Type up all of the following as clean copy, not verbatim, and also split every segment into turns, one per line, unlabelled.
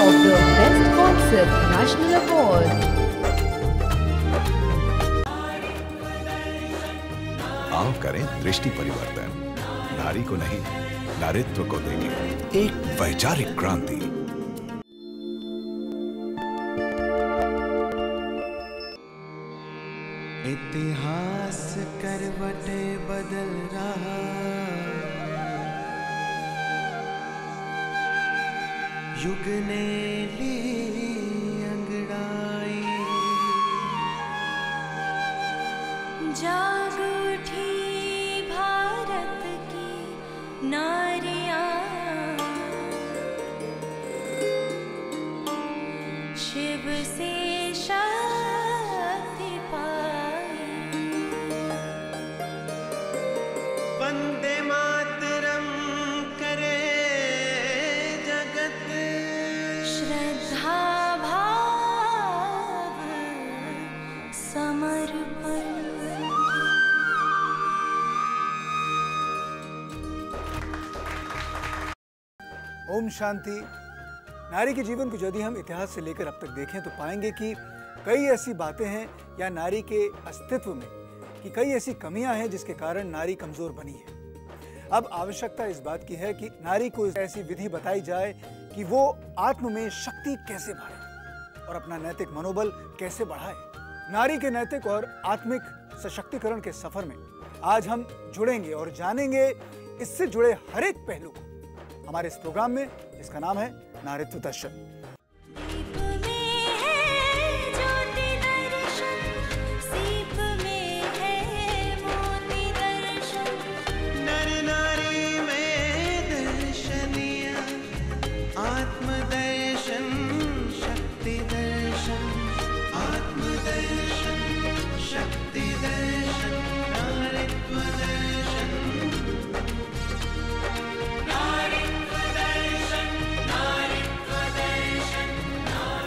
of the Best Concept National Award.
आओ करें दृष्टि परिवर्तन, नारी को नहीं नारित्व को देंगे एक वैचारिक क्रांति।
इतिहास करवटे बदल रहा, युग ने ली अंगड़ाई,
जाग उठी भारत की नारियां, शिव से शक्ति पाई,
वंदे मातरम करे जगत,
श्रद्धा भाव समर्पण।
ओम शांति। नारी के जीवन को यदि हम इतिहास से लेकर अब तक देखें तो पाएंगे कि कई ऐसी बातें हैं या नारी के अस्तित्व में कि कई ऐसी कमियां हैं जिसके कारण नारी कमजोर बनी है। अब आवश्यकता इस बात की है कि नारी को ऐसी विधि बताई जाए कि वो आत्म में शक्ति कैसे भरे और अपना नैतिक मनोबल कैसे बढ़ाए। नारी के नैतिक और आत्मिक सशक्तिकरण के सफर में आज हम जुड़ेंगे और जानेंगे इससे जुड़े हर एक पहलू को हमारे इस प्रोग्राम में, जिसका नाम है नारित्व दर्शन।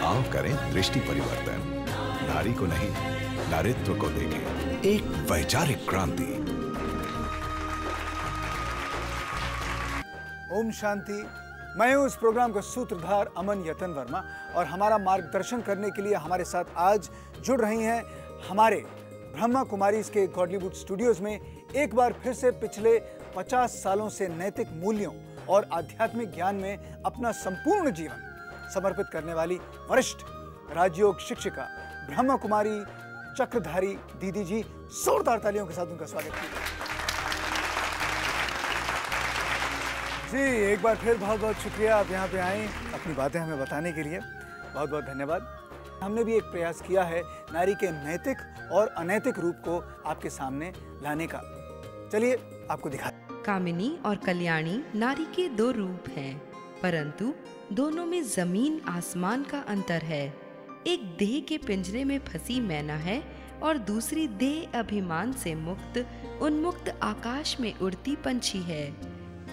आओ करें दृष्टि परिवर्तन, नारी को नहीं नारित्व को देंगे एक वैचारिक क्रांति।
ओम शांति। मैं हूं इस प्रोग्राम का सूत्रधार अमन यतन वर्मा और हमारा मार्गदर्शन करने के लिए हमारे साथ आज जुड़ रही हैं हमारे ब्रह्मा कुमारीज के गॉडलीवुड स्टूडियोज में एक बार फिर से पिछले 50 सालों से नैतिक मूल्यों और आध्यात्मिक ज्ञान में अपना संपूर्ण जीवन समर्पित करने वाली वरिष्ठ राजयोग शिक्षिका ब्रह्मा कुमारी चक्रधारी दीदी जी। जोरदार तालियों के साथ उनका स्वागत कीजिए। जी एक बार फिर बहुत बहुत शुक्रिया, आप यहाँ पे आए अपनी बातें हमें बताने के लिए, बहुत बहुत धन्यवाद। हमने भी एक प्रयास किया है नारी के नैतिक और अनैतिक रूप को आपके सामने लाने का। चलिए आपको दिखाते।
कामिनी और कल्याणी नारी के दो रूप हैं, परंतु दोनों में जमीन आसमान का अंतर है। एक देह के पिंजरे में फंसी मैना है और दूसरी देह अभिमान से मुक्त उन्मुक्त आकाश में उड़ती पंछी है।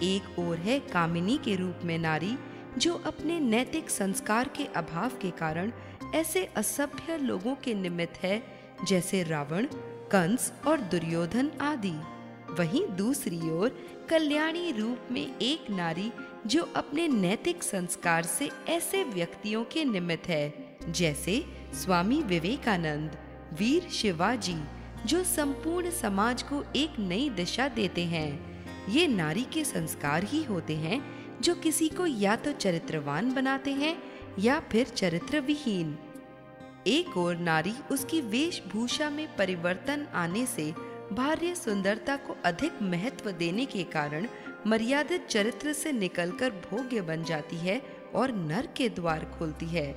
एक और है कामिनी के रूप में नारी, जो अपने नैतिक संस्कार के अभाव के कारण ऐसे असभ्य लोगों के निमित्त है जैसे रावण, कंस और दुर्योधन आदि। वहीं दूसरी ओर कल्याणी रूप में एक नारी जो अपने नैतिक संस्कार से ऐसे व्यक्तियों के निमित्त है जैसे स्वामी विवेकानंद, वीर शिवाजी, जो संपूर्ण समाज को एक नई दिशा देते हैं। ये नारी के संस्कार ही होते हैं जो किसी को या तो चरित्रवान बनाते हैं या फिर चरित्र विहीन। एक और नारी उसकी वेशभूषा में परिवर्तन आने से बाह्य सुंदरता को अधिक महत्व देने के कारण मर्यादित चरित्र से निकलकर भोग्य बन जाती है और नर के द्वार खोलती है।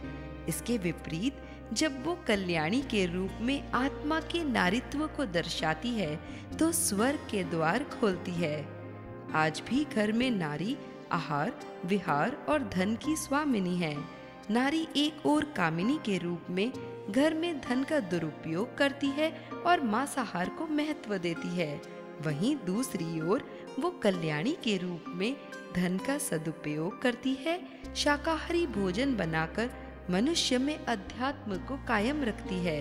इसके विपरीत जब वो कल्याणी के रूप में आत्मा के नारित्व को दर्शाती है तो स्वर्ग के द्वार खोलती है। आज भी घर में नारी आहार, विहार और धन की स्वामिनी है। नारी एक और कामिनी के रूप में घर में धन का दुरुपयोग करती है और मांसाहार को महत्व देती है। वहीं दूसरी ओर वो कल्याणी के रूप में धन का सदुपयोग करती है, शाकाहारी भोजन बनाकर मनुष्य में अध्यात्म को कायम रखती है।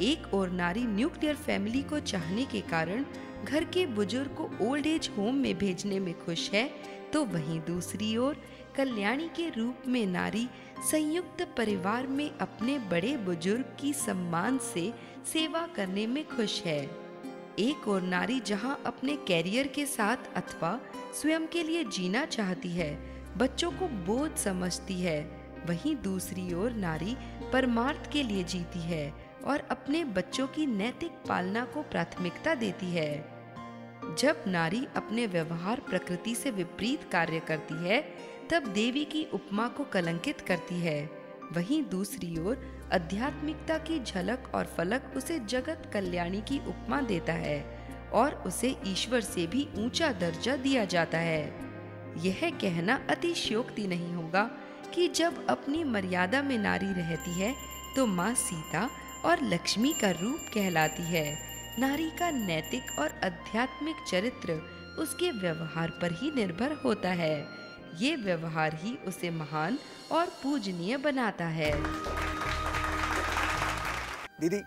एक और नारी न्यूक्लियर फैमिली को चाहने के कारण घर के बुजुर्ग को ओल्ड एज होम में भेजने में खुश है, तो वहीं दूसरी ओर कल्याणी के रूप में नारी संयुक्त परिवार में अपने बड़े बुजुर्ग की सम्मान से सेवा करने में खुश है। एक और नारी जहां अपने कैरियर के साथ अथवा स्वयं के लिए जीना चाहती है, बच्चों को बोझ समझती है, वहीं दूसरी ओर नारी परमार्थ के लिए जीती है और अपने बच्चों की नैतिक पालना को प्राथमिकता देती है। जब नारी अपने व्यवहार प्रकृति से विपरीत कार्य करती है, तब देवी की उपमा को कलंकित करती है। वहीं दूसरी ओर आध्यात्मिकता की झलक और फलक उसे जगत कल्याणी की उपमा देता है और उसे ईश्वर से भी ऊंचा दर्जा दिया जाता है। यह कहना अतिशयोक्ति नहीं होगा कि जब अपनी मर्यादा में नारी रहती है तो माँ सीता और लक्ष्मी का रूप कहलाती है। नारी का नैतिक और आध्यात्मिक चरित्र उसके व्यवहार पर ही निर्भर होता है। ये व्यवहार ही उसे महान और पूजनीय बनाता है।
दीदी,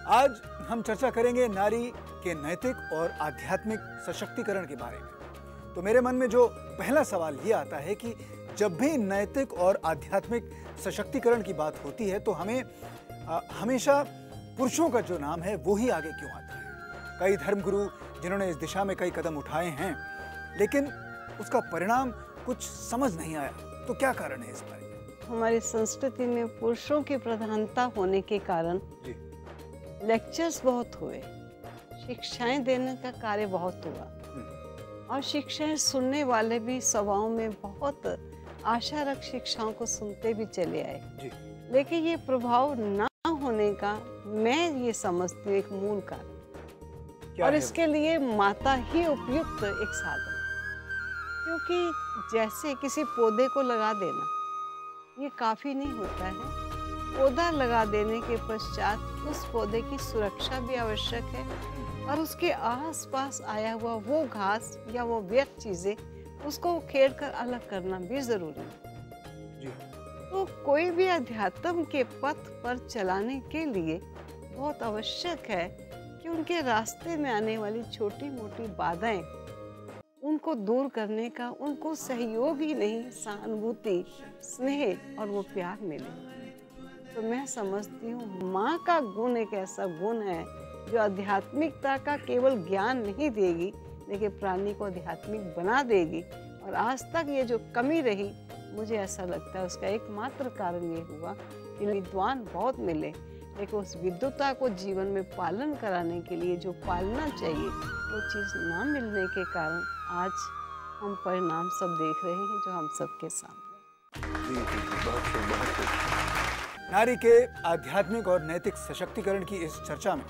आज हम चर्चा करेंगे नारी के नैतिक और आध्यात्मिक सशक्तिकरण के बारे में। तो मेरे मन में जो पहला सवाल ये आता है कि जब भी नैतिक और आध्यात्मिक सशक्तिकरण की बात होती है तो हमें हमेशा पुरुषों का जो नाम है वो ही आगे क्यों आता है? कई धर्मगुरु जिन्होंने इस दिशा में कई कदम उठाए हैं, लेकिन उसका परिणाम कुछ समझ नहीं आया, तो क्या कारण है इस बारे में?
हमारी संस्कृति में पुरुषों की प्रधानता होने के कारण लेक्चर्स बहुत हुए, शिक्षाएं देने का कार्य बहुत हुआ और शिक्षाएं सुनने वाले भी सभाओं में बहुत आशा रख शिक्षाओं को सुनते भी चले आए। लेकिन ये प्रभाव ना होने का मैं ये समझती हूँ एक मूल कारण, और इसके लिए माता ही उपयुक्त एक साधन, क्योंकि जैसे किसी पौधे को लगा देना ये काफी नहीं होता है। पौधा लगा देने के पश्चात उस पौधे की सुरक्षा भी आवश्यक है और उसके आसपास आया हुआ वो घास या वो व्यर्थ चीजें उसको उखेड़ कर अलग करना भी जरूरी है। तो कोई भी अध्यात्म के पथ पर चलाने के लिए बहुत आवश्यक है कि उनके रास्ते में आने वाली छोटी मोटी बाधाएं उनको दूर करने का उनको सहयोग ही नहीं, सहानुभूति, स्नेह और वो प्यार मिले। तो मैं समझती हूँ माँ का गुण एक ऐसा गुण है जो आध्यात्मिकता का केवल ज्ञान नहीं देगी, लेकिन प्राणी को आध्यात्मिक बना देगी। और आज तक ये जो कमी रही, मुझे ऐसा लगता है उसका एकमात्र कारण ये हुआ कि विद्वान बहुत मिले, लेकिन उस विद्वता को जीवन में पालन कराने के लिए जो पालना चाहिए वो चीज़ ना मिलने के कारण आज हम परिणाम सब देख रहे हैं जो हम सबके सामने।
नारी के आध्यात्मिक और नैतिक सशक्तिकरण की इस चर्चा में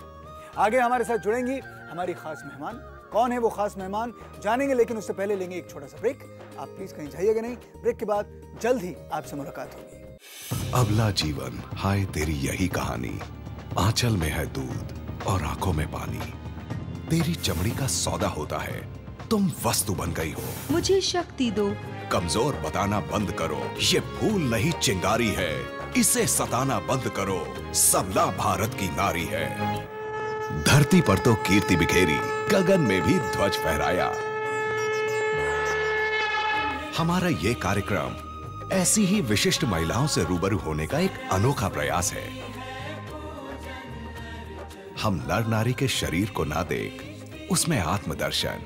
आगे हमारे साथ जुड़ेंगी हमारी खास मेहमान। कौन है वो खास मेहमान जानेंगे, लेकिन उससे पहले लेंगे एक छोटा सा ब्रेक। आप प्लीज कहीं जाइएगा नहीं, ब्रेक के बाद जल्द ही आपसे मुलाकात होगी।
अबला जीवन, हाय तेरी यही कहानी। आंचल में है दूध और आंखों में पानी। तेरी चमड़ी का सौदा होता है, तुम वस्तु बन गई हो।
मुझे शक्ति दो।
कमजोर बताना बंद करो, ये भूल नहीं चिंगारी है। इसे सताना बंद करो, सबला भारत की नारी है। धरती पर तो कीर्ति बिखेरी, गगन में भी ध्वज फहराया। हमारा ये कार्यक्रम ऐसी ही विशिष्ट महिलाओं से रूबरू होने का एक अनोखा प्रयास है। हम नर नारी के शरीर को ना देख उसमें आत्मदर्शन,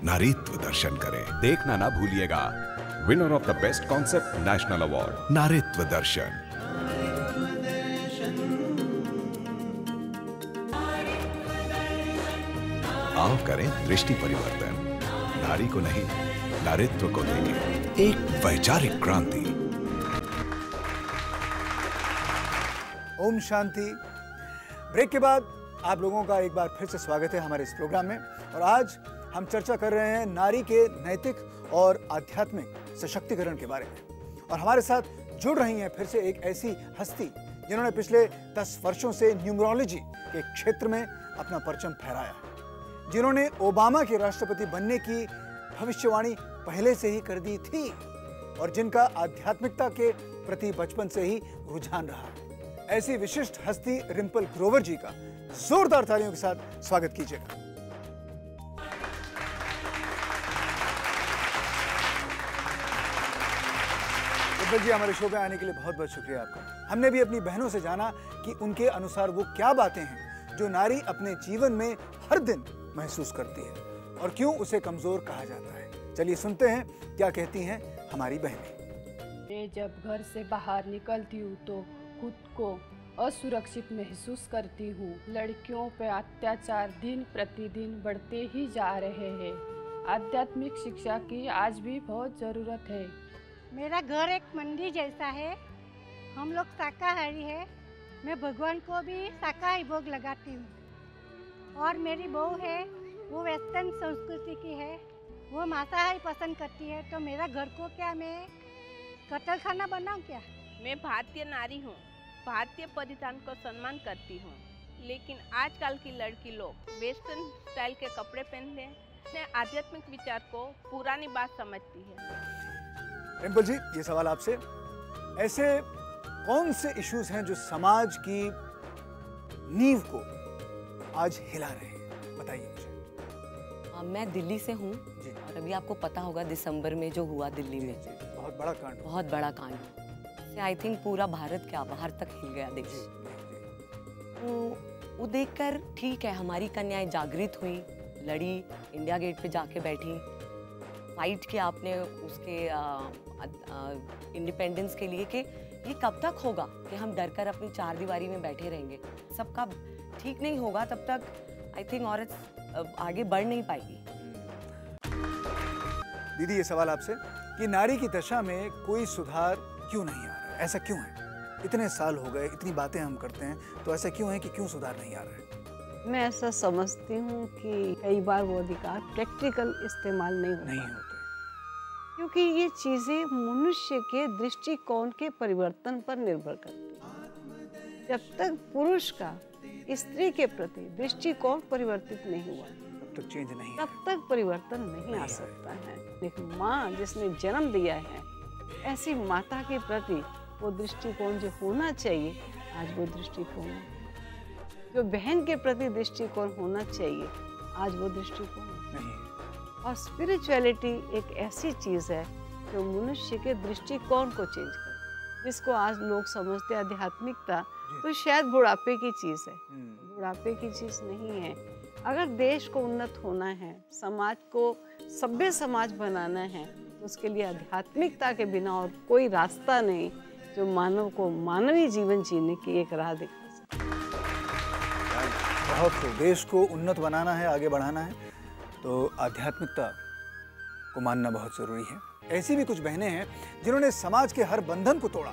नारीत्व दर्शन करें।
देखना ना भूलिएगा, winner of the best concept national award,
नारीत्व दर्शन। आओ करें दृष्टि परिवर्तन, नारी को नहीं नारीत्व को देखें एक वैचारिक क्रांति।
ओम शांति। ब्रेक के बाद आप लोगों का एक बार फिर से स्वागत है हमारे इस प्रोग्राम में। और आज हम चर्चा कर रहे हैं नारी के नैतिक और आध्यात्मिक सशक्तिकरण के बारे में। और हमारे साथ जुड़ रही हैं फिर से एक ऐसी हस्ती जिन्होंने पिछले 10 वर्षों से न्यूमरोलॉजी के क्षेत्र में अपना परचम फहराया है, जिन्होंने ओबामा के राष्ट्रपति बनने की भविष्यवाणी पहले से ही कर दी थी और जिनका आध्यात्मिकता के प्रति बचपन से ही रुझान रहा है। ऐसी विशिष्ट हस्ती रिम्पल ग्रोवर जी का जोरदार तालियों के साथ स्वागत कीजिएगा। डिम्पल जी, हमारे शो पे आने के लिए बहुत बहुत शुक्रिया आपका। हमने भी अपनी बहनों से जाना कि उनके अनुसार वो क्या बातें हैं जो नारी अपने जीवन में हर दिन महसूस करती है और क्यों उसे कमजोर कहा जाता है। चलिए सुनते हैं क्या कहती हैं हमारी बहनें।
मैं जब घर से बाहर निकलती हूँ तो खुद को असुरक्षित महसूस करती हूँ। लड़कियों पर अत्याचार दिन प्रतिदिन बढ़ते ही जा रहे हैं। आध्यात्मिक शिक्षा की आज भी बहुत ज़रूरत है।
मेरा घर एक मंदिर जैसा है। हम लोग शाकाहारी है। मैं भगवान को भी शाकाहारी भोग लगाती हूँ। और मेरी बहू है, वो वेस्टर्न संस्कृति की है, वो मांसाहारी पसंद करती है। तो मेरा घर को क्या मैं कतल खाना बनाऊँ क्या?
मैं भारतीय नारी हूँ, भारतीय परिधान को सम्मान करती हूँ, लेकिन आजकल की लड़की लोग वेस्टर्न स्टाइल के कपड़े पहनते हैं। आध्यात्मिक विचार को पुरानी बात समझती है।
डिम्पल जी, ये सवाल आपसे, ऐसे कौन से इश्यूज हैं जो समाज की नींव को आज हिला रहे हैं, बताइए मुझे।
मैं दिल्ली से हूँ और अभी आपको पता होगा दिसंबर में जो हुआ दिल्ली में,
बहुत बड़ा कांड,
बहुत बड़ा कांड से आई थिंक पूरा भारत क्या बाहर तक हिल गया देश। वो देखकर ठीक है, हमारी कन्याएं जागृत हुई, लड़ी, इंडिया गेट पे जाके बैठी, फाइट किया आपने उसके इंडिपेंडेंस के लिए कि ये कब तक होगा कि हम डर कर अपनी चार दीवारी में बैठे रहेंगे। सबका ठीक नहीं होगा तब तक आई थिंक औरत आगे बढ़ नहीं पाएगी।
दीदी, ये सवाल आपसे कि नारी की दशा में कोई सुधार क्यों नहीं आ रहा है, ऐसा क्यों है? इतने साल हो गए, इतनी बातें हम करते हैं, तो ऐसा क्यों है कि क्यों सुधार नहीं आ रहा है?
मैं ऐसा समझती हूँ कि कई बार वो अधिकार प्रैक्टिकल इस्तेमाल नहीं होते, क्योंकि ये चीज़ें मनुष्य के दृष्टिकोण के परिवर्तन पर निर्भर करती हैं। जब तक पुरुष का स्त्री के प्रति दृष्टिकोण परिवर्तित नहीं हुआ
तब चेंज नहीं,
तब तक परिवर्तन नहीं आ सकता है। एक माँ जिसने जन्म दिया है, ऐसी माता के प्रति वो दृष्टिकोण जो होना चाहिए, आज वो दृष्टिकोण, जो बहन के प्रति दृष्टिकोण होना चाहिए, आज वो दृष्टिकोण नहीं। और स्पिरिचुअलिटी एक ऐसी चीज़ है जो मनुष्य के दृष्टिकोण को चेंज करे, जिसको आज लोग समझते हैं आध्यात्मिकता तो शायद बुढ़ापे की चीज़ है। बुढ़ापे की चीज़ नहीं है। अगर देश को उन्नत होना है, समाज को सभ्य समाज बनाना है, तो उसके लिए आध्यात्मिकता के बिना और कोई रास्ता नहीं जो मानव को मानवीय जीवन जीने की एक राह दिखा।
बहुत देश को उन्नत बनाना है, आगे बढ़ाना है, तो आध्यात्मिकता को मानना बहुत ज़रूरी है। ऐसी भी कुछ बहनें हैं जिन्होंने समाज के हर बंधन को तोड़ा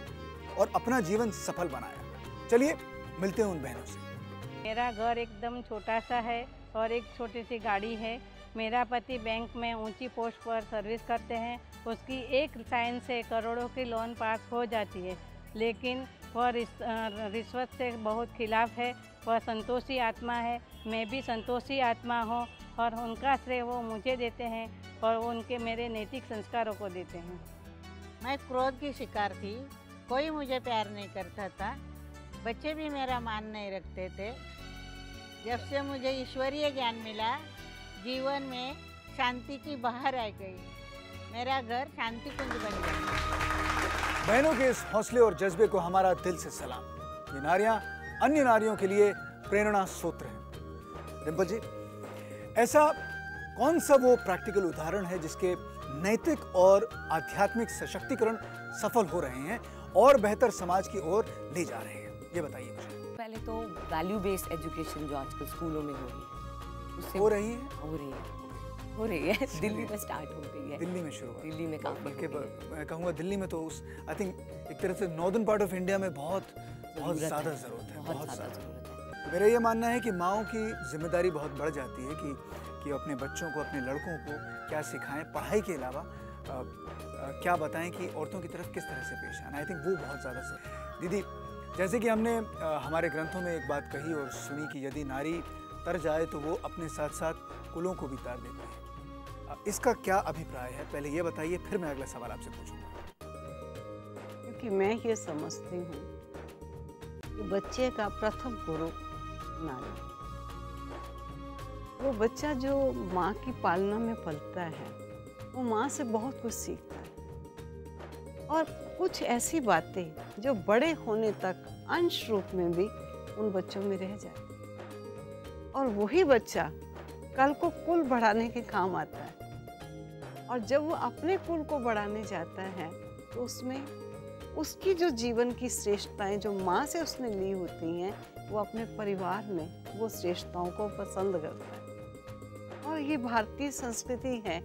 और अपना जीवन सफल बनाया। चलिए मिलते हैं उन बहनों से।
मेरा घर एकदम छोटा सा है और एक छोटी सी गाड़ी है। मेरा पति बैंक में ऊंची पोस्ट पर सर्विस करते हैं। उसकी एक साइन से करोड़ों की लोन पास हो जाती है, लेकिन वह रिश्वत से बहुत खिलाफ है। वह संतोषी आत्मा है, मैं भी संतोषी आत्मा हूँ, और उनका श्रेय वो मुझे देते हैं और उनके मेरे नैतिक संस्कारों को देते हैं।
मैं क्रोध की शिकार थी, कोई मुझे प्यार नहीं करता था, बच्चे भी मेरा मान नहीं रखते थे। जब से मुझे ईश्वरीय ज्ञान मिला, जीवन में शांति की बहार आ गई। मेरा घर शांति कुंज बन गया।
बहनों के इस हौसले और जज्बे को हमारा दिल से सलाम। ये नारियां अन्य नारियों के लिए प्रेरणा स्रोत हैं। डिम्पल जी, ऐसा कौन सा वो प्रैक्टिकल उदाहरण है जिसके नैतिक और आध्यात्मिक सशक्तिकरण सफल हो रहे हैं और बेहतर समाज की ओर ले जा रहे हैं, ये बताइए मुझे।
पहले तो वैल्यू बेस्ड एजुकेशन जो आजकल स्कूलों में हो रही है, उससे
हो रही है
दिल्ली में स्टार्ट हो गई है।
दिल्ली में शुरू,
दिल्ली में काफी,
बल्कि मैं कहूँगा दिल्ली में तो उस आई थिंक एक तरह से नॉर्दर्न पार्ट ऑफ इंडिया में बहुत ज़्यादा ज़रूरत है, बहुत ज़्यादा ज़रूरत है। मेरा ये मानना है कि माँओं की जिम्मेदारी बहुत बढ़ जाती है कि अपने बच्चों को, अपने लड़कों को क्या सिखाएं, पढ़ाई के अलावा क्या बताएं कि औरतों की तरफ किस तरह से पेश आना। आई थिंक वो बहुत ज़्यादा से। दीदी, जैसे कि हमने हमारे ग्रंथों में एक बात कही और सुनी कि यदि नारी तर जाए तो वो अपने साथ साथ कुलों को भी तार देती है। इसका क्या अभिप्राय है, पहले ये बताइए, फिर मैं अगला सवाल आपसे पूछूंगा।
क्योंकि मैं ये समझती हूँ कि बच्चे का प्रथम गुरु नारी। वो बच्चा जो माँ की पालना में पलता है, वो माँ से बहुत कुछ सीखता है। और कुछ ऐसी बातें जो बड़े होने तक अंश रूप में भी उन बच्चों में रह जाए, और वही बच्चा कल को कुल बढ़ाने के काम आता है। और जब वो अपने कुल को बढ़ाने जाता है तो उसमें उसकी जो जीवन की श्रेष्ठताएं जो माँ से उसने ली होती हैं, वो अपने परिवार में वो श्रेष्ठताओं को पसंद करता है। और ये भारतीय संस्कृति है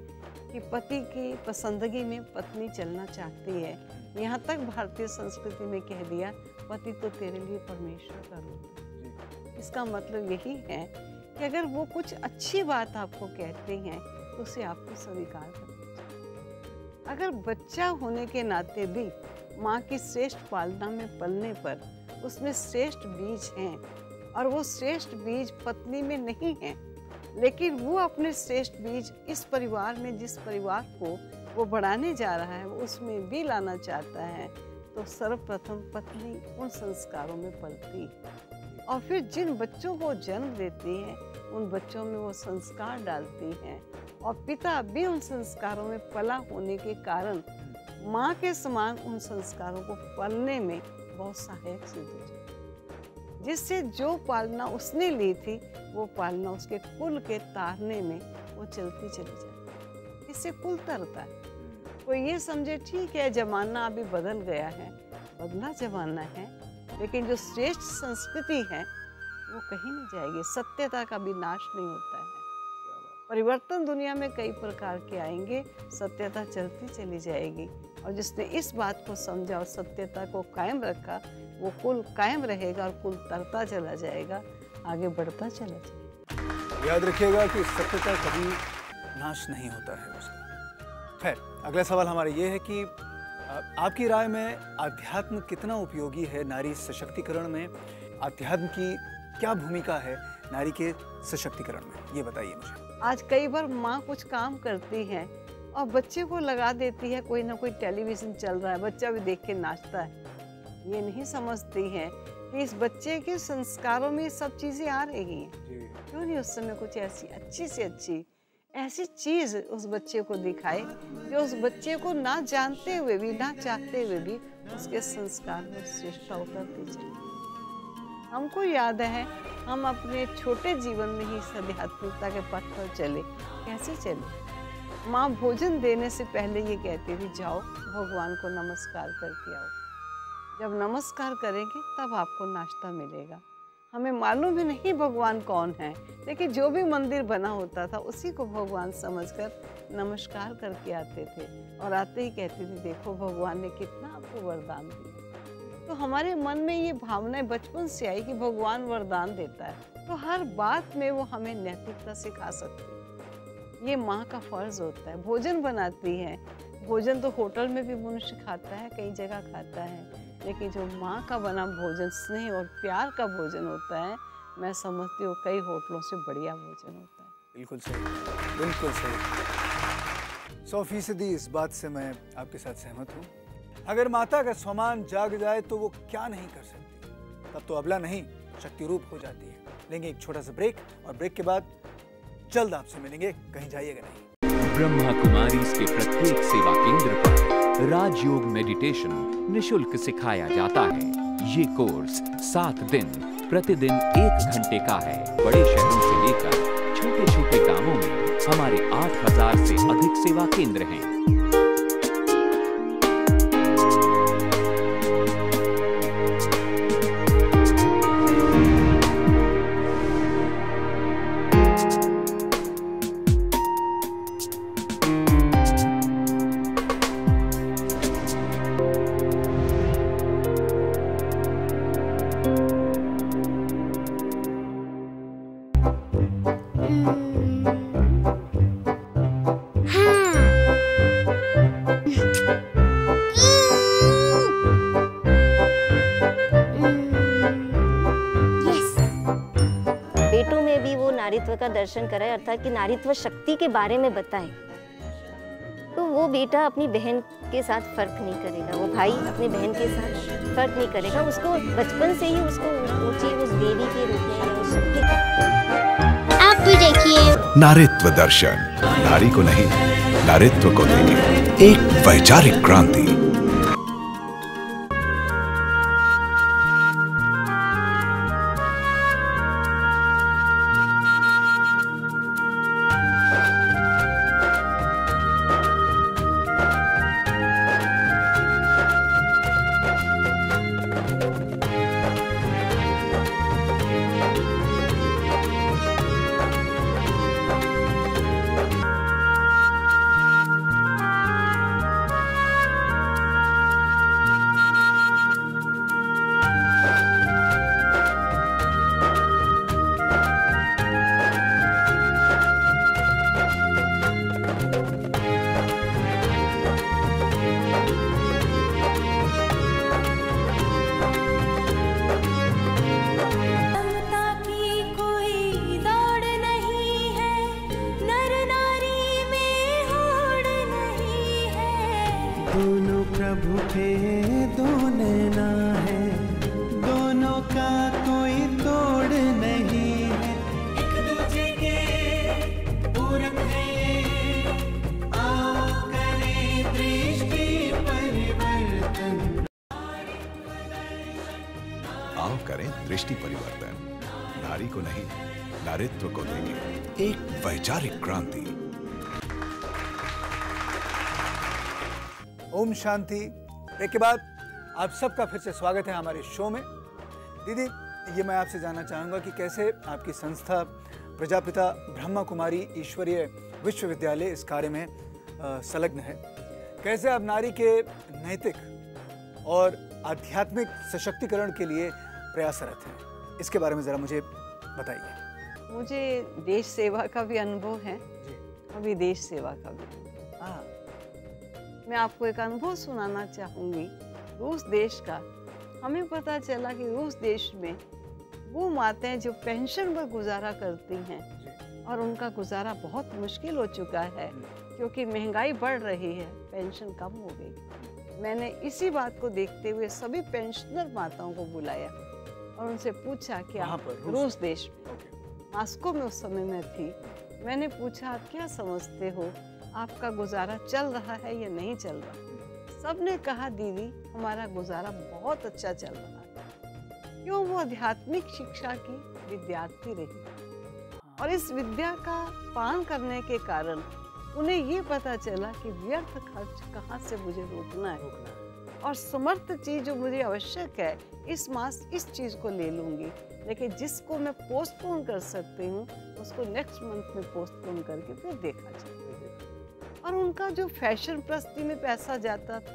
कि पति की पसंदगी में पत्नी चलना चाहती है। यहाँ तक भारतीय संस्कृति में कह दिया, पति तो तेरे लिए परमेश्वर का रूप है। इसका मतलब यही है कि अगर वो कुछ अच्छी बात आपको कहते हैं तो उसे आपको स्वीकार करना चाहिए। अगर बच्चा होने के नाते भी माँ की श्रेष्ठ पालना में पलने पर उसमें श्रेष्ठ बीज हैं, और वो श्रेष्ठ बीज पत्नी में नहीं है, लेकिन वो अपने श्रेष्ठ बीज इस परिवार में, जिस परिवार को वो बढ़ाने जा रहा है, वो उसमें भी लाना चाहता है, तो सर्वप्रथम पत्नी उन संस्कारों में पलती है। और फिर जिन बच्चों को जन्म देती है उन बच्चों में वो संस्कार डालती है, और पिता भी उन संस्कारों में पला होने के कारण माँ के समान उन संस्कारों को पालने में बहुत सहायक सिद्ध हो जाए, जिससे जो पालना उसने ली थी वो पालना उसके कुल के तारने में वो चलती चली जाती। इससे कुल तरता है। कोई ये समझे ठीक है जमाना अभी बदल गया है, बदला जमाना है, लेकिन जो श्रेष्ठ संस्कृति है वो कहीं नहीं जाएगी। सत्यता का भी नाश नहीं होता है। परिवर्तन दुनिया में कई प्रकार के आएंगे, सत्यता चलती चली जाएगी, और जिसने इस बात को समझा और सत्यता को कायम रखा, वो कुल कायम रहेगा और कुल तरता चला जाएगा, आगे बढ़ता चला जाएगा।
याद रखिएगा कि सत्यता कभी नाश नहीं होता है उसका। खैर, अगला सवाल हमारा ये है कि आपकी राय में आध्यात्म कितना उपयोगी है नारी सशक्तिकरण में? आध्यात्म की क्या भूमिका है नारी के सशक्तिकरण में, ये बताइए मुझे।
आज कई बार माँ कुछ काम करती है और बच्चे को लगा देती है, कोई ना कोई टेलीविज़न चल रहा है, बच्चा भी देख के नाचता है। ये नहीं समझती है कि इस बच्चे के संस्कारों में सब चीज़ें आ रही हैं। क्यों नहीं उस समय कुछ ऐसी अच्छी से अच्छी ऐसी चीज़ उस बच्चे को दिखाए जो उस बच्चे को ना जानते हुए भी, ना चाहते हुए भी उसके संस्कार में श्रेष्ठता उतरती चली। हमको याद है हम अपने छोटे जीवन में ही इस आध्यात्मिकता के पथ पर चले। कैसे चले? माँ भोजन देने से पहले ये कहती थी, जाओ भगवान को नमस्कार करके आओ। जब नमस्कार करेंगे तब आपको नाश्ता मिलेगा। हमें मालूम भी नहीं भगवान कौन है, लेकिन जो भी मंदिर बना होता था उसी को भगवान समझकर नमस्कार करके आते थे, और आते ही कहती थी, देखो भगवान ने कितना आपको वरदान दिया। तो हमारे मन में ये भावनाएं बचपन से आई कि भगवान वरदान देता है, तो हर बात में वो हमें नैतिकता सिखा सकती है। ये माँ का फर्ज होता है। भोजन बनाती है, भोजन तो होटल में भी मनुष्य खाता है, कई जगह खाता है, लेकिन जो माँ का बना भोजन स्नेह और प्यार का भोजन होता है, मैं समझती हूँ कई होटलों से बढ़िया भोजन होता है।
बिल्कुल सही, बिल्कुल सही। 100% इस बात से मैं आपके साथ सहमत हूँ। अगर माता का सम्मान जाग जाए तो वो क्या नहीं कर सकती, तब तो अबला नहीं शक्ति रूप हो जाती है। लेंगे एक छोटा सा ब्रेक, और ब्रेक के बाद जल्द आपसे मिलेंगे, कहीं जाइएगा नहीं।
ब्रह्मा कुमारी के प्रत्येक सेवा केंद्र पर राजयोग मेडिटेशन निशुल्क सिखाया जाता है। ये कोर्स 7 दिन प्रतिदिन 1 घंटे का है। बड़े शहरों से लेकर छोटे छोटे गांवों में हमारे 8000 से अधिक सेवा केंद्र हैं।
नारीत्व का दर्शन कराए, अर्थात कि नारीत्व शक्ति के बारे में बताए, तो वो बेटा अपनी बहन के साथ फर्क नहीं करेगा, वो भाई अपनी बहन के साथ फर्क नहीं करेगा, उसको बचपन से ही उसको ऊंची उस देवी के रूप में या उस शक्ति।
आप भी देखिए नारीत्व दर्शन, नारी को नहीं नारीत्व को देंगे एक वैचारिक क्रांति।
प्रभु के दो नैना है, दोनों का कोई तोड़ नहीं है, एक दूजे के पूरक है ये, आओ करें दृष्टि परिवर्तन।
आओ करें दृष्टि परिवर्तन, नारी को नहीं नारित्व को देंगे एक वैचारिक क्रांति।
ओम शांति। ब्रेक के बाद आप सबका फिर से स्वागत है हमारे शो में। दीदी, ये मैं आपसे जानना चाहूँगा कि कैसे आपकी संस्था प्रजापिता ब्रह्मा कुमारी ईश्वरीय विश्वविद्यालय इस कार्य में संलग्न है। कैसे आप नारी के नैतिक और आध्यात्मिक सशक्तिकरण के लिए प्रयासरत हैं, इसके बारे में ज़रा मुझे बताइए।
मुझे देश सेवा का भी अनुभव है और विदेश सेवा का भी। मैं आपको एक अनुभव सुनाना चाहूँगी रूस देश का। हमें पता चला कि रूस देश में वो माताएं जो पेंशन पर गुजारा करती हैं और उनका गुजारा बहुत मुश्किल हो चुका है क्योंकि महंगाई बढ़ रही है, पेंशन कम हो गई। मैंने इसी बात को देखते हुए सभी पेंशनर माताओं को बुलाया और उनसे पूछा कि आप रूस देश में, मॉस्को में उस समय में थी, मैंने पूछा आप क्या समझते हो, आपका गुजारा चल रहा है या नहीं चल रहा। सब ने कहा दीदी हमारा गुजारा बहुत अच्छा चल रहा है। क्यों? वो आध्यात्मिक शिक्षा की विद्यार्थी रही और इस विद्या का पान करने के कारण उन्हें ये पता चला कि व्यर्थ खर्च कहाँ से मुझे रोकना है और समर्थ चीज जो मुझे आवश्यक है इस मास इस चीज को ले लूंगी, लेकिन जिसको मैं पोस्टपोन कर सकती हूँ उसको नेक्स्ट मंथ में पोस्टपोन करके फिर देखा जाए। और उनका जो फैशन प्रस्ती में पैसा जाता था,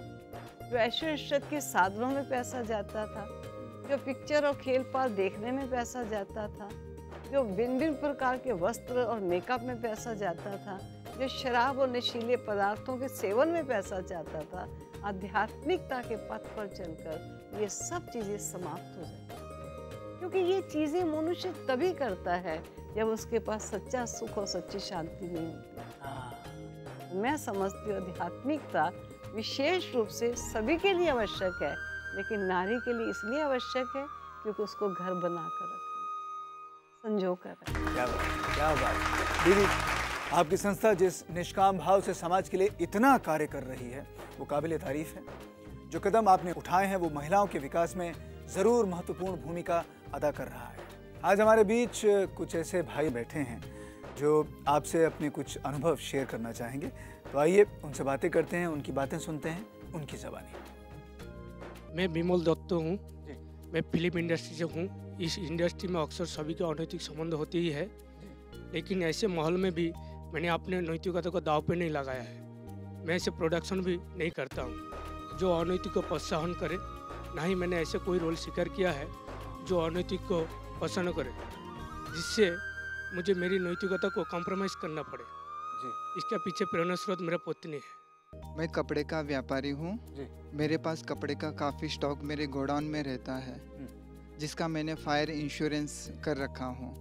जो ऐश्वर्य के साधनों में पैसा जाता था, जो पिक्चर और खेल पाल देखने में पैसा जाता था, जो भिन्न भिन्न प्रकार के वस्त्र और मेकअप में पैसा जाता था, जो शराब और नशीले पदार्थों के सेवन में पैसा जाता था, आध्यात्मिकता के पथ पर चलकर ये सब चीज़ें समाप्त हो जाती। क्योंकि ये चीज़ें मनुष्य तभी करता है जब उसके पास सच्चा सुख और सच्ची शांति नहीं होती। मैं समझती हूँ आध्यात्मिकता विशेष रूप से सभी के लिए आवश्यक है, लेकिन नारी के लिए इसलिए आवश्यक है क्योंकि उसको घर बना कर रखना, संजो कर रखना।
क्या बात दीदी, आपकी संस्था जिस निष्काम भाव से समाज के लिए इतना कार्य कर रही है वो काबिल तारीफ है। जो कदम आपने उठाए हैं वो महिलाओं के विकास में ज़रूर महत्वपूर्ण भूमिका अदा कर रहा है। आज हमारे बीच कुछ ऐसे भाई बैठे हैं जो आपसे अपने कुछ अनुभव शेयर करना चाहेंगे, तो आइए उनसे बातें करते हैं, उनकी बातें सुनते हैं उनकी ज़बानी।
मैं विमल दत्त हूँ, मैं फिल्म इंडस्ट्री से हूँ। इस इंडस्ट्री में अक्सर सभी के अनैतिक संबंध होते ही है, लेकिन ऐसे माहौल में भी मैंने अपने नैतिकता को दाव पे नहीं लगाया है। मैं ऐसे प्रोडक्शन भी नहीं करता हूँ जो अनैतिक को प्रोत्साहन करे, ना ही मैंने ऐसे कोई रोल स्वीकार किया है जो अनैतिक को पसंद करे, जिससे मुझे मेरी नैतिकता को कॉम्प्रोमाइज़ करना पड़े। इसके पीछे प्रेरणा स्रोत मेरा पत्नी है।
मैं कपड़े का व्यापारी हूँ। मेरे पास कपड़े का काफ़ी स्टॉक मेरे गोडाउन में रहता है, जिसका मैंने फायर इंश्योरेंस कर रखा हूँ।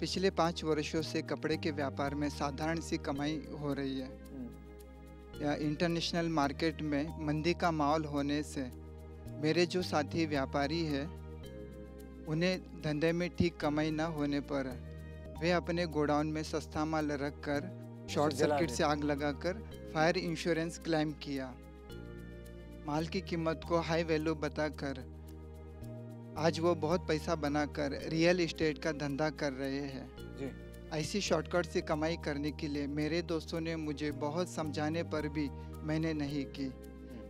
पिछले 5 वर्षों से कपड़े के व्यापार में साधारण सी कमाई हो रही है। इंटरनेशनल मार्केट में मंदी का माहौल होने से मेरे जो साथी व्यापारी है उन्हें धंधे में ठीक कमाई न होने पर वे अपने गोडाउन में सस्ता माल रखकर शॉर्ट सर्किट से आग लगाकर फायर इंश्योरेंस क्लेम किया। माल की कीमत को हाई वैल्यू बताकर आज वो बहुत पैसा बनाकर रियल एस्टेट का धंधा कर रहे हैं। ऐसी शॉर्टकट से कमाई करने के लिए मेरे दोस्तों ने मुझे बहुत समझाने पर भी मैंने नहीं की,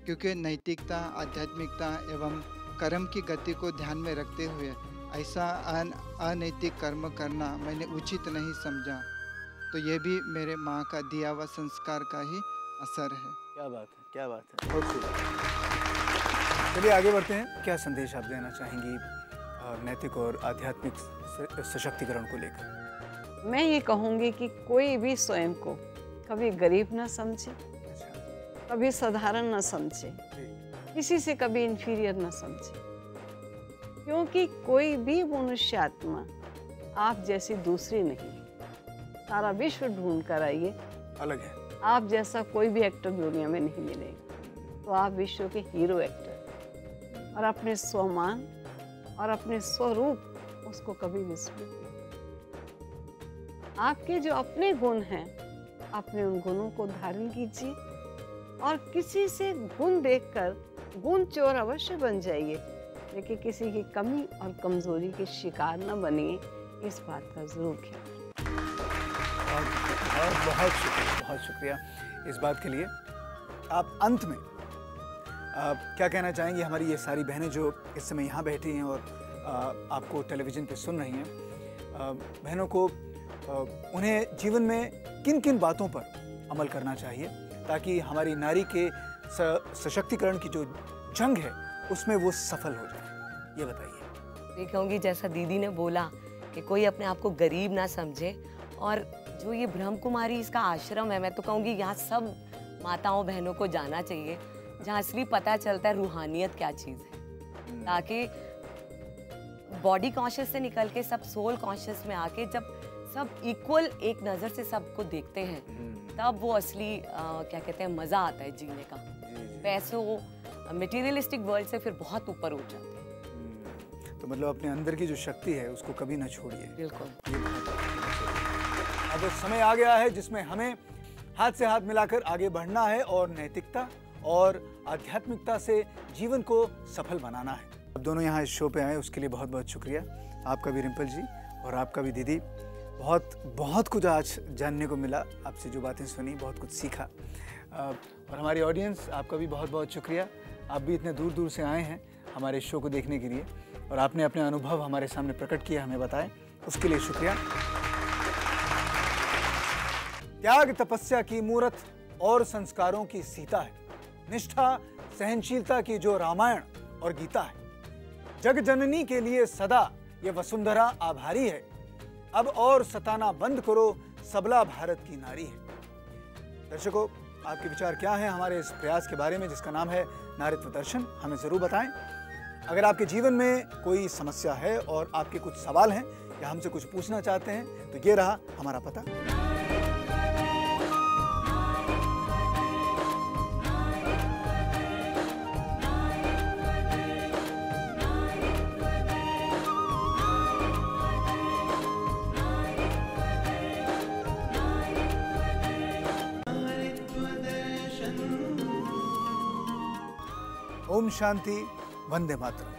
क्योंकि नैतिकता, आध्यात्मिकता एवं कर्म की गति को ध्यान में रखते हुए ऐसा अनैतिक कर्म करना मैंने उचित नहीं समझा। तो ये भी मेरे माँ का दिया हुआ संस्कार का ही असर है।
क्या बात है, क्या बात है, बहुत खूब। चलिए आगे बढ़ते हैं। क्या संदेश आप देना चाहेंगी नैतिक और आध्यात्मिक सशक्तिकरण को लेकर?
मैं ये कहूँगी कि कोई भी स्वयं को कभी गरीब ना समझे, कभी साधारण ना समझे, किसी से कभी इंफीरियर ना समझे, क्योंकि कोई भी मनुष्य आत्मा आप जैसी दूसरी नहीं। सारा विश्व ढूंढ कर आइए,
अलग है।
आप जैसा कोई भी एक्टर दुनिया में नहीं मिलेगा। तो आप विश्व के हीरो एक्टर, और अपने स्वमान और अपने स्वरूप उसको कभी विस्मृत नहीं। आपके जो अपने गुण हैं, अपने उन गुणों को धारण कीजिए और किसी से गुण देखकर गुण चोर अवश्य बन जाइए, लेकिन किसी की कमी और कमजोरी के शिकार न बनिए, इस बात का जरूर ख्याल।
बहुत शुक्रिया इस बात के लिए। आप अंत में क्या कहना चाहेंगे हमारी ये सारी बहनें जो इस समय यहाँ बैठी हैं और आपको टेलीविज़न पे सुन रही हैं, बहनों को उन्हें जीवन में किन किन बातों पर अमल करना चाहिए ताकि हमारी नारी के सशक्तिकरण की जो जंग है उसमें वो सफल हो जाए, ये बताइए।
मैं कहूँगी जैसा दीदी ने बोला कि कोई अपने आप को गरीब ना समझे, और जो ये ब्रह्म कुमारी इसका आश्रम है, मैं तो कहूँगी यहाँ सब माताओं बहनों को जाना चाहिए, जहाँ असली पता चलता है रूहानियत क्या चीज़ है, ताकि बॉडी कॉन्शियस से निकल के सब सोल कॉन्शियस में आके जब सब इक्वल एक नज़र से सबको देखते हैं, तब वो असली क्या कहते हैं मज़ा आता है जीने का। पैसों मटेरियलिस्टिक वर्ल्ड से फिर बहुत ऊपर उठ जाते हैं।
तो मतलब अपने अंदर की जो शक्ति है उसको कभी ना छोड़िए।
बिल्कुल।
अब समय आ गया है जिसमें हमें हाथ से हाथ मिलाकर आगे बढ़ना है और नैतिकता और आध्यात्मिकता से जीवन को सफल बनाना है। अब दोनों यहाँ इस शो पे आए उसके लिए बहुत बहुत शुक्रिया आपका भी रिम्पल जी और आपका भी दीदी। बहुत कुछ आज जानने को मिला, आपसे जो बातें सुनी बहुत कुछ सीखा। और हमारी ऑडियंस आपका भी बहुत बहुत शुक्रिया, आप भी इतने दूर दूर से आए हैं हमारे शो को देखने के लिए और आपने अपने अनुभव हमारे सामने प्रकट किया, हमें बताएं, उसके लिए शुक्रिया। त्याग तपस्या की मूरत और संस्कारों की सीता है, निष्ठा सहनशीलता की जो रामायण और गीता है, जग जननी के लिए सदा ये वसुंधरा आभारी है, अब और सताना बंद करो सबला भारत की नारी है। दर्शकों, आपके विचार क्या हैं हमारे इस प्रयास के बारे में जिसका नाम है नारीत्व दर्शन, हमें ज़रूर बताएं। अगर आपके जीवन में कोई समस्या है और आपके कुछ सवाल हैं या हमसे कुछ पूछना चाहते हैं तो ये रहा हमारा पता। ओम शांति, वंदे मातरम।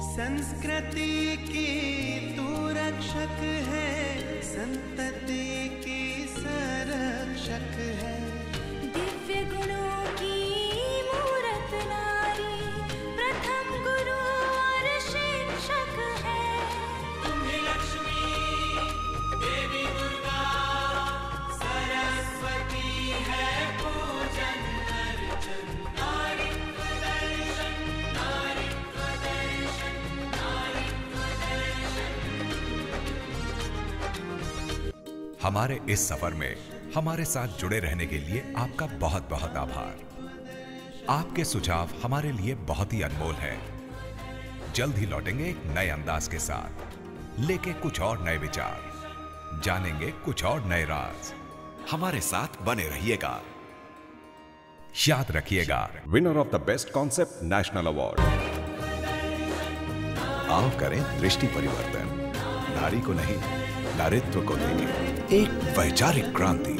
संस्कृति की तू रक्षक है, संतति की संरक्षक है,
दिव्य गुणों की मूरत नारी, प्रथम गुरु और शिक्षक है।
तुम्हें लक्ष्मी देवी दुर्गा सरस्वती है पूजन अर्चन, नारीत्व दर्शन, नारीत्व दर्शन, नारीत्व दर्शन।
हमारे इस सफर में हमारे साथ जुड़े रहने के लिए आपका बहुत बहुत आभार। आपके सुझाव हमारे लिए बहुत ही अनमोल हैं। जल्द ही लौटेंगे एक नए अंदाज के साथ, लेके कुछ और नए विचार, जानेंगे कुछ और नए राज। हमारे साथ बने रहिएगा, याद रखिएगा।
Winner of the best concept national award.
आओ करें दृष्टि परिवर्तन, नारी को नहीं नारित्व को देखें, एक वैचारिक क्रांति।